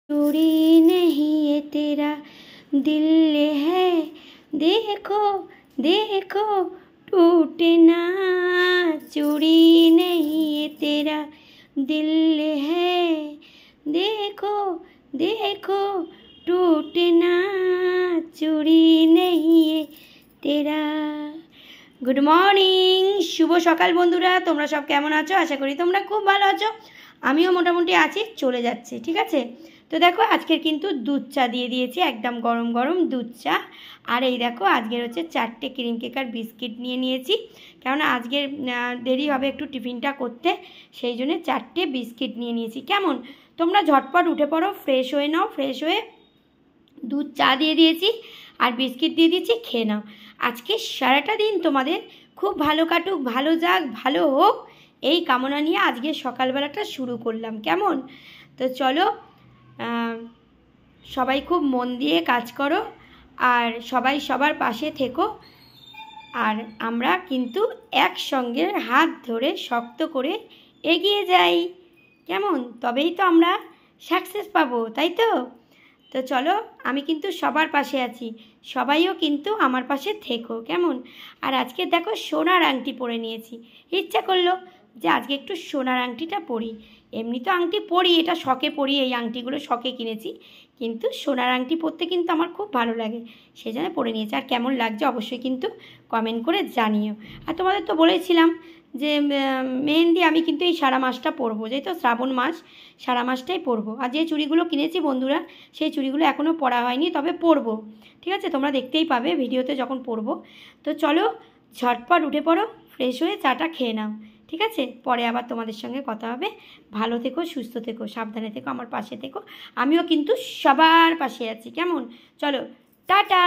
चूड़ी नहीं ये तेरा दिल है, देखो देखो टूटे ना। चूड़ी नहीं ये तेरा दिल है, देखो देखो टूटे ना। चूड़ी नहीं ये तेरा। गुड मर्निंग, शुभ सकाल बंधुरा। তোমরা সব কেমন আছো? আশা করি তোমরা খুব ভালো আছো। আমিও মোটামুটি আছি, চলে যাচ্ছে। ঠিক আছে, তো দেখো আজকের কিন্তু দুধ চা দিয়ে দিয়েছি, একদম গরম গরম দুধ চা। আর এই দেখো আজকের হচ্ছে 4টে ক্রিম কেক আর বিস্কিট নিয়ে নিয়েছি, কেননা আজকের দেরি হবে একটু টিফিনটা করতে, সেই জন্য 4টে বিস্কিট নিয়ে নিয়েছি। কেমন, তোমরা ঝটপট উঠে পড়ো, ফ্রেশ হয়ে নাও। ফ্রেশ হয়ে দুধ চা দিয়ে দিয়েছি আর বিস্কিট দিয়ে দিয়েছি, খেয়ে নাও। আজকে সারাটা দিন তোমাদের খুব ভালো কাটুক, ভালো যাক, ভালো হোক, এই কামনা নিয়ে আজকে সকালবেলাটা শুরু করলাম। কেমন, তো চলো সবাই খুব মন দিয়ে কাজ করো আর সবাই সবার পাশে থেকো। আর আমরা কিন্তু একসঙ্গে হাত ধরে শক্ত করে এগিয়ে যাই। কেমন, তবেই তো আমরা সাকসেস পাবো, তাই তো? তো চলো, আমি কিন্তু সবার পাশে আছি, সবাইও কিন্তু আমার পাশে থেকো। কেমন, আর আজকে দেখো সোনার আংটি পরে নিয়েছি, ইচ্ছা করলো যে আজকে একটু সোনার আংটিটা পরি। এমনি তো আংটি পরি, এটা শখে পরি, এই আংটিগুলো শখে কিনেছি, কিন্তু সোনার আংটি পরতে কিন্তু আমার খুব ভালো লাগে, সেই জন্য পরে নিয়েছি। আর কেমন লাগছে অবশ্যই কিন্তু কমেন্ট করে জানিও। আর তোমাদের তো বলেছিলাম যে মেহেন্দি আমি কিন্তু এই সারা মাসটা পরবো, যেহেতু শ্রাবণ মাস, সারা মাসটাই পরবো। আর যে চুড়িগুলো কিনেছি বন্ধুরা, সেই চুড়িগুলো এখনও পরা হয়নি, তবে পরবো। ঠিক আছে, তোমরা দেখতেই পাবে ভিডিওতে যখন পরবো। তো চলো ঝটপট উঠে পড়ো, ফ্রেশ হয়ে চাটা খেয়ে নাও। ঠিক আছে, পরে আবার তোমাদের সঙ্গে কথা হবে। ভালো থেকো, সুস্থ থেকো, সাবধানে থেকো, আমার পাশে থেকো। আমিও কিন্তু সবার পাশে আছি। কেমন, চলো টাটা।